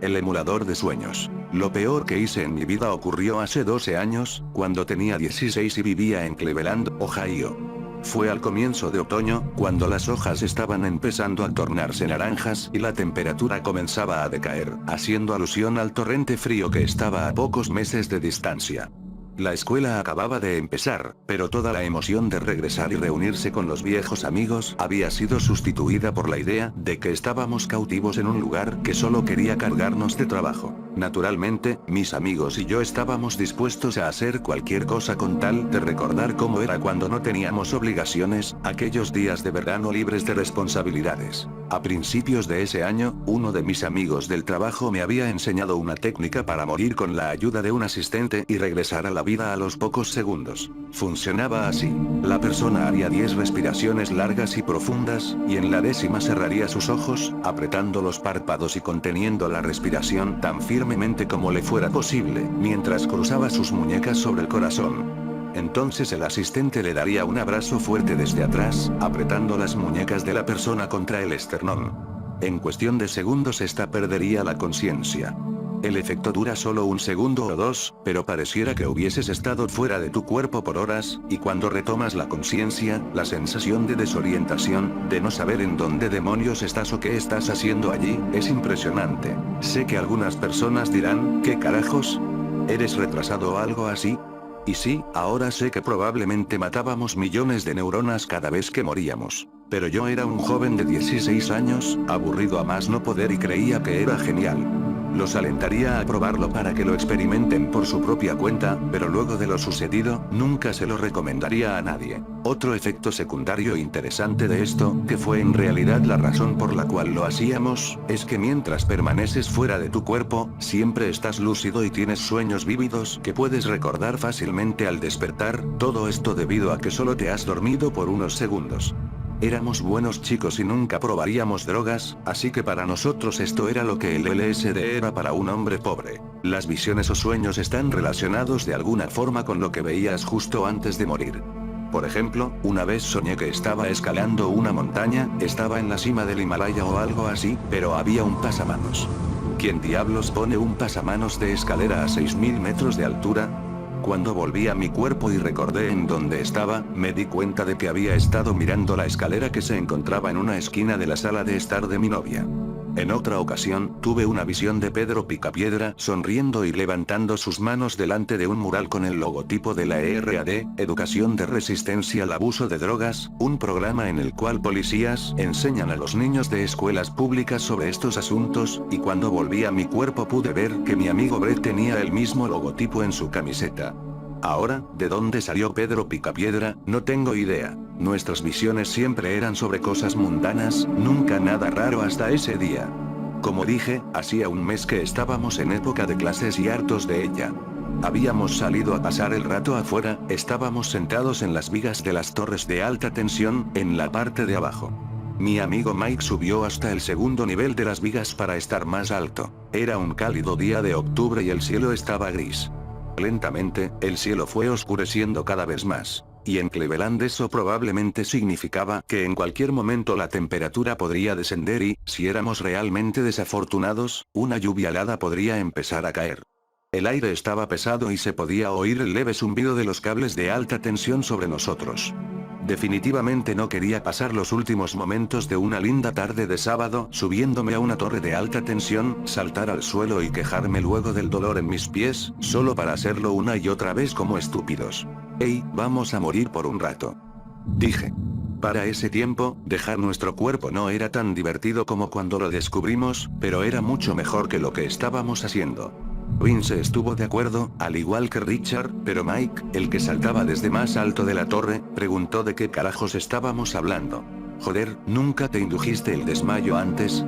El emulador de sueños. Lo peor que hice en mi vida ocurrió hace 12 años, cuando tenía 16 y vivía en Cleveland, Ohio. Fue al comienzo de otoño, cuando las hojas estaban empezando a tornarse naranjas y la temperatura comenzaba a decaer, haciendo alusión al torrente frío que estaba a pocos meses de distancia. La escuela acababa de empezar, pero toda la emoción de regresar y reunirse con los viejos amigos había sido sustituida por la idea de que estábamos cautivos en un lugar que solo quería cargarnos de trabajo. Naturalmente, mis amigos y yo estábamos dispuestos a hacer cualquier cosa con tal de recordar cómo era cuando no teníamos obligaciones, aquellos días de verano libres de responsabilidades. A principios de ese año, uno de mis amigos del trabajo me había enseñado una técnica para morir con la ayuda de un asistente y regresar a la vida a los pocos segundos. Funcionaba así. La persona haría 10 respiraciones largas y profundas, y en la 10ª cerraría sus ojos, apretando los párpados y conteniendo la respiración tan firmemente como le fuera posible, mientras cruzaba sus muñecas sobre el corazón. Entonces el asistente le daría un abrazo fuerte desde atrás, apretando las muñecas de la persona contra el esternón. En cuestión de segundos ésta perdería la conciencia. El efecto dura solo un segundo o dos, pero pareciera que hubieses estado fuera de tu cuerpo por horas, y cuando retomas la conciencia, la sensación de desorientación, de no saber en dónde demonios estás o qué estás haciendo allí, es impresionante. Sé que algunas personas dirán, ¿qué carajos? ¿Eres retrasado o algo así? Y sí, ahora sé que probablemente matábamos millones de neuronas cada vez que moríamos. Pero yo era un joven de 16 años, aburrido a más no poder y creía que era genial. Los alentaría a probarlo para que lo experimenten por su propia cuenta, pero luego de lo sucedido, nunca se lo recomendaría a nadie. Otro efecto secundario interesante de esto, que fue en realidad la razón por la cual lo hacíamos, es que mientras permaneces fuera de tu cuerpo, siempre estás lúcido y tienes sueños vívidos que puedes recordar fácilmente al despertar, todo esto debido a que solo te has dormido por unos segundos. Éramos buenos chicos y nunca probaríamos drogas, así que para nosotros esto era lo que el LSD era para un hombre pobre. Las visiones o sueños están relacionados de alguna forma con lo que veías justo antes de morir. Por ejemplo, una vez soñé que estaba escalando una montaña, estaba en la cima del Himalaya o algo así, pero había un pasamanos. ¿Quién diablos pone un pasamanos de escalera a 6000 metros de altura? Cuando volví a mi cuerpo y recordé en dónde estaba, me di cuenta de que había estado mirando la escalera que se encontraba en una esquina de la sala de estar de mi novia. En otra ocasión, tuve una visión de Pedro Picapiedra sonriendo y levantando sus manos delante de un mural con el logotipo de la ERAD, Educación de Resistencia al Abuso de Drogas, un programa en el cual policías enseñan a los niños de escuelas públicas sobre estos asuntos, y cuando volví a mi cuerpo pude ver que mi amigo Brett tenía el mismo logotipo en su camiseta. Ahora, ¿de dónde salió Pedro Picapiedra? No tengo idea. Nuestras visiones siempre eran sobre cosas mundanas, nunca nada raro hasta ese día. Como dije, hacía un mes que estábamos en época de clases y hartos de ella. Habíamos salido a pasar el rato afuera, estábamos sentados en las vigas de las torres de alta tensión, en la parte de abajo. Mi amigo Mike subió hasta el segundo nivel de las vigas para estar más alto. Era un cálido día de octubre y el cielo estaba gris. Lentamente, el cielo fue oscureciendo cada vez más. Y en Cleveland eso probablemente significaba que en cualquier momento la temperatura podría descender y, si éramos realmente desafortunados, una lluvia helada podría empezar a caer. El aire estaba pesado y se podía oír el leve zumbido de los cables de alta tensión sobre nosotros. Definitivamente no quería pasar los últimos momentos de una linda tarde de sábado subiéndome a una torre de alta tensión, saltar al suelo y quejarme luego del dolor en mis pies, solo para hacerlo una y otra vez como estúpidos. Hey, vamos a morir por un rato. Dije. Para ese tiempo, dejar nuestro cuerpo no era tan divertido como cuando lo descubrimos, pero era mucho mejor que lo que estábamos haciendo. Vince estuvo de acuerdo, al igual que Richard, pero Mike, el que saltaba desde más alto de la torre, preguntó de qué carajos estábamos hablando. Joder, ¿nunca te indujiste el desmayo antes?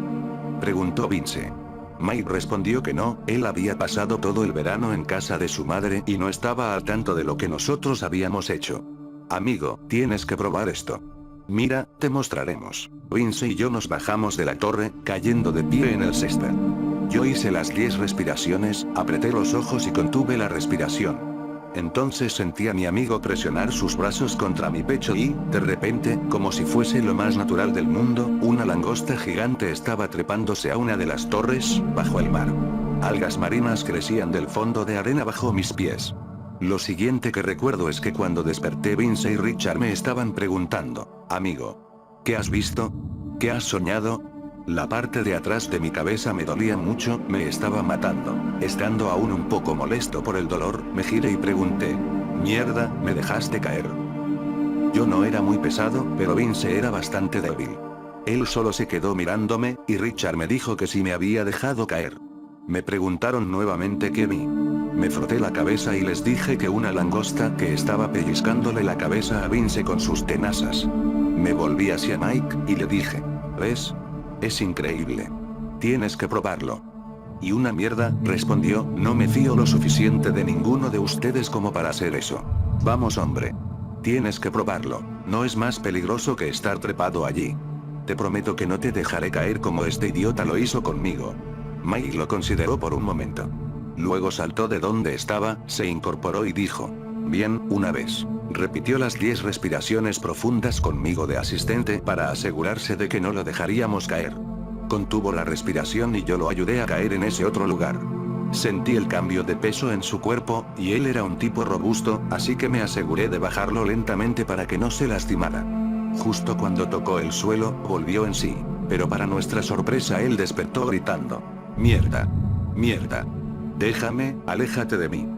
Preguntó Vince. Mike respondió que no, él había pasado todo el verano en casa de su madre y no estaba al tanto de lo que nosotros habíamos hecho. Amigo, tienes que probar esto. Mira, te mostraremos. Vince y yo nos bajamos de la torre, cayendo de pie en el césped. Yo hice las 10 respiraciones, apreté los ojos y contuve la respiración. Entonces sentí a mi amigo presionar sus brazos contra mi pecho y, de repente, como si fuese lo más natural del mundo, una langosta gigante estaba trepándose a una de las torres, bajo el mar. Algas marinas crecían del fondo de arena bajo mis pies. Lo siguiente que recuerdo es que cuando desperté Vince y Richard me estaban preguntando, amigo, ¿qué has visto? ¿Qué has soñado? La parte de atrás de mi cabeza me dolía mucho, me estaba matando. Estando aún un poco molesto por el dolor, me giré y pregunté, mierda, me dejaste caer. Yo no era muy pesado, pero Vince era bastante débil. Él solo se quedó mirándome, y Richard me dijo que si me había dejado caer. Me preguntaron nuevamente qué vi. Me froté la cabeza y les dije que una langosta que estaba pellizcándole la cabeza a Vince con sus tenazas. Me volví hacia Mike, y le dije, ¿ves? Es increíble. Tienes que probarlo. Y una mierda, respondió, no me fío lo suficiente de ninguno de ustedes como para hacer eso. Vamos hombre. Tienes que probarlo, no es más peligroso que estar trepado allí. Te prometo que no te dejaré caer como este idiota lo hizo conmigo. Mike lo consideró por un momento. Luego saltó de donde estaba, se incorporó y dijo, bien, una vez. Repitió las 10 respiraciones profundas conmigo de asistente para asegurarse de que no lo dejaríamos caer. Contuvo la respiración y yo lo ayudé a caer en ese otro lugar. Sentí el cambio de peso en su cuerpo, y él era un tipo robusto, así que me aseguré de bajarlo lentamente para que no se lastimara. Justo cuando tocó el suelo, volvió en sí, pero para nuestra sorpresa él despertó gritando, mierda. Mierda. Déjame, aléjate de mí.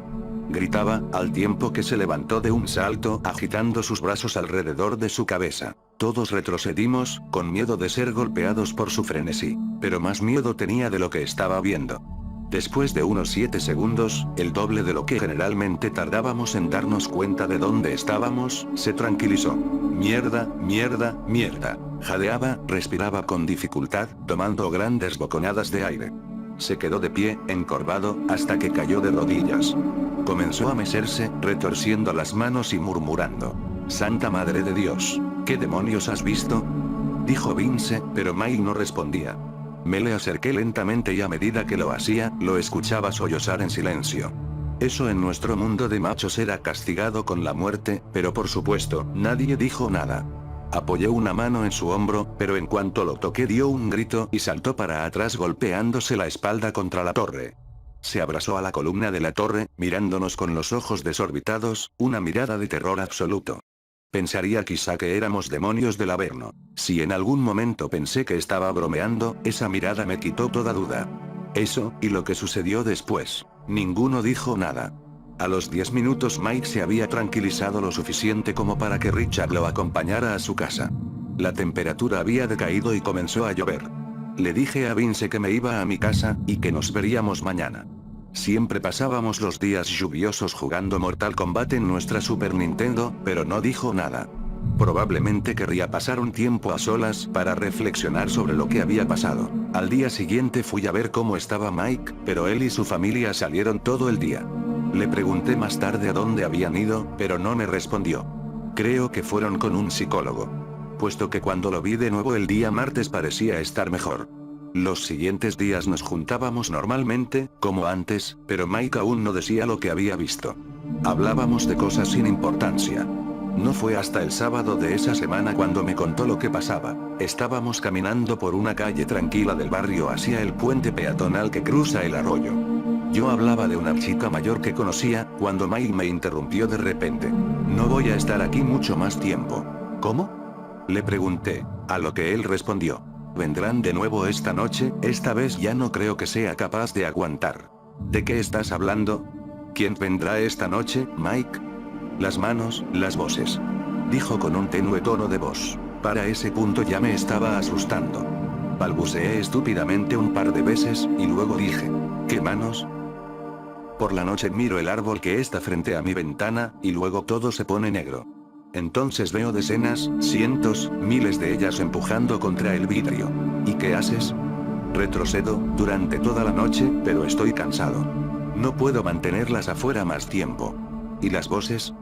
Gritaba, al tiempo que se levantó de un salto, agitando sus brazos alrededor de su cabeza. Todos retrocedimos, con miedo de ser golpeados por su frenesí, pero más miedo tenía de lo que estaba viendo. Después de unos 7 segundos, el doble de lo que generalmente tardábamos en darnos cuenta de dónde estábamos, se tranquilizó. Mierda, mierda, mierda. Jadeaba, respiraba con dificultad, tomando grandes boconadas de aire. Se quedó de pie, encorvado, hasta que cayó de rodillas. Comenzó a mecerse, retorciendo las manos y murmurando. Santa Madre de Dios, ¿qué demonios has visto? Dijo Vince, pero Mike no respondía. Me le acerqué lentamente y a medida que lo hacía, lo escuchaba sollozar en silencio. Eso en nuestro mundo de machos era castigado con la muerte, pero por supuesto, nadie dijo nada. Apoyé una mano en su hombro, pero en cuanto lo toqué dio un grito y saltó para atrás golpeándose la espalda contra la torre. Se abrazó a la columna de la torre, mirándonos con los ojos desorbitados, una mirada de terror absoluto. Pensaría quizá que éramos demonios del Averno. Si en algún momento pensé que estaba bromeando, esa mirada me quitó toda duda. Eso, y lo que sucedió después. Ninguno dijo nada. A los 10 minutos Mike se había tranquilizado lo suficiente como para que Richard lo acompañara a su casa. La temperatura había decaído y comenzó a llover. Le dije a Vince que me iba a mi casa, y que nos veríamos mañana. Siempre pasábamos los días lluviosos jugando Mortal Kombat en nuestra Super Nintendo, pero no dijo nada. Probablemente querría pasar un tiempo a solas para reflexionar sobre lo que había pasado. Al día siguiente fui a ver cómo estaba Mike, pero él y su familia salieron todo el día. Le pregunté más tarde a dónde habían ido, pero no me respondió. Creo que fueron con un psicólogo. Puesto que cuando lo vi de nuevo el día martes parecía estar mejor. Los siguientes días nos juntábamos normalmente, como antes, pero Mike aún no decía lo que había visto. Hablábamos de cosas sin importancia. No fue hasta el sábado de esa semana cuando me contó lo que pasaba. Estábamos caminando por una calle tranquila del barrio hacia el puente peatonal que cruza el arroyo. Yo hablaba de una chica mayor que conocía, cuando Mike me interrumpió de repente. No voy a estar aquí mucho más tiempo. ¿Cómo? Le pregunté, a lo que él respondió. Vendrán de nuevo esta noche, esta vez ya no creo que sea capaz de aguantar. ¿De qué estás hablando? ¿Quién vendrá esta noche, Mike? Las manos, las voces. Dijo con un tenue tono de voz. Para ese punto ya me estaba asustando. Balbuceé estúpidamente un par de veces, y luego dije, ¿qué manos? Por la noche miro el árbol que está frente a mi ventana, y luego todo se pone negro. Entonces veo decenas, cientos, miles de ellas empujando contra el vidrio. ¿Y qué haces? Retrocedo, durante toda la noche, pero estoy cansado. No puedo mantenerlas afuera más tiempo. ¿Y las voces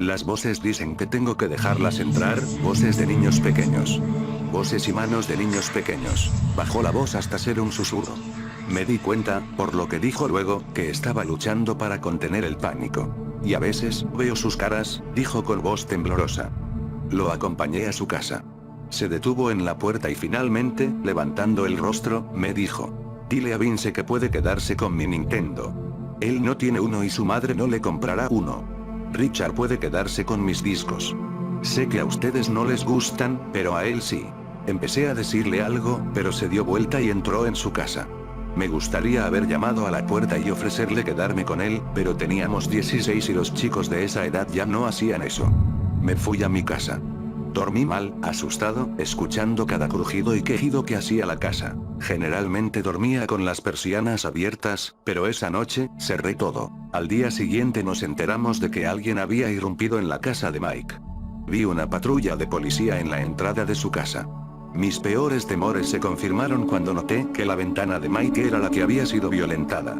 dicen que tengo que dejarlas entrar? Voces de niños pequeños. Voces y manos de niños pequeños. Bajó la voz hasta ser un susurro. Me di cuenta, por lo que dijo luego, que estaba luchando para contener el pánico. y a veces veo sus caras, dijo con voz temblorosa. Lo acompañé a su casa. Se detuvo en la puerta y finalmente, levantando el rostro, me dijo: dile a Vince que puede quedarse con mi Nintendo. Él no tiene uno y su madre no le comprará uno. Richard puede quedarse con mis discos. Sé que a ustedes no les gustan, pero a él sí. Empecé a decirle algo, pero se dio vuelta y entró en su casa. Me gustaría haber llamado a la puerta y ofrecerle quedarme con él, pero teníamos 16 y los chicos de esa edad ya no hacían eso. Me fui a mi casa. Dormí mal, asustado, escuchando cada crujido y quejido que hacía la casa. Generalmente dormía con las persianas abiertas, pero esa noche, cerré todo. Al día siguiente nos enteramos de que alguien había irrumpido en la casa de Mike. Vi una patrulla de policía en la entrada de su casa. Mis peores temores se confirmaron cuando noté que la ventana de Mike era la que había sido violentada.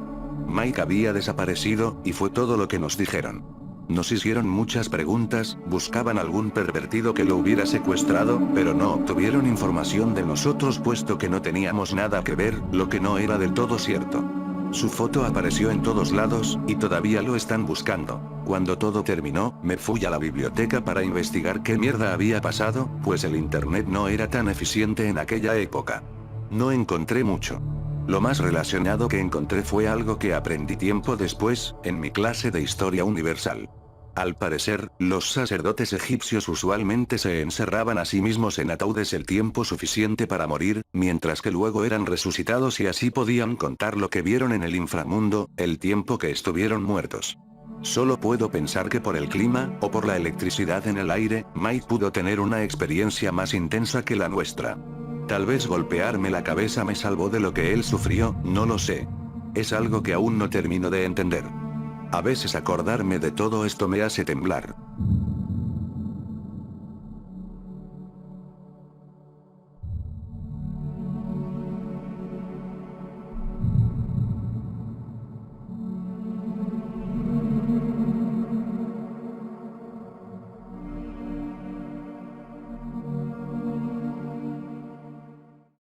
Mike había desaparecido, y fue todo lo que nos dijeron. Nos hicieron muchas preguntas, buscaban algún pervertido que lo hubiera secuestrado, pero no obtuvieron información de nosotros puesto que no teníamos nada que ver, lo que no era del todo cierto. Su foto apareció en todos lados, y todavía lo están buscando. Cuando todo terminó, me fui a la biblioteca para investigar qué mierda había pasado, pues el internet no era tan eficiente en aquella época. No encontré mucho. Lo más relacionado que encontré fue algo que aprendí tiempo después, en mi clase de Historia Universal. Al parecer, los sacerdotes egipcios usualmente se encerraban a sí mismos en ataúdes el tiempo suficiente para morir, mientras que luego eran resucitados y así podían contar lo que vieron en el inframundo, el tiempo que estuvieron muertos. Solo puedo pensar que por el clima, o por la electricidad en el aire, Mike pudo tener una experiencia más intensa que la nuestra. Tal vez golpearme la cabeza me salvó de lo que él sufrió, no lo sé. Es algo que aún no termino de entender. A veces acordarme de todo esto me hace temblar.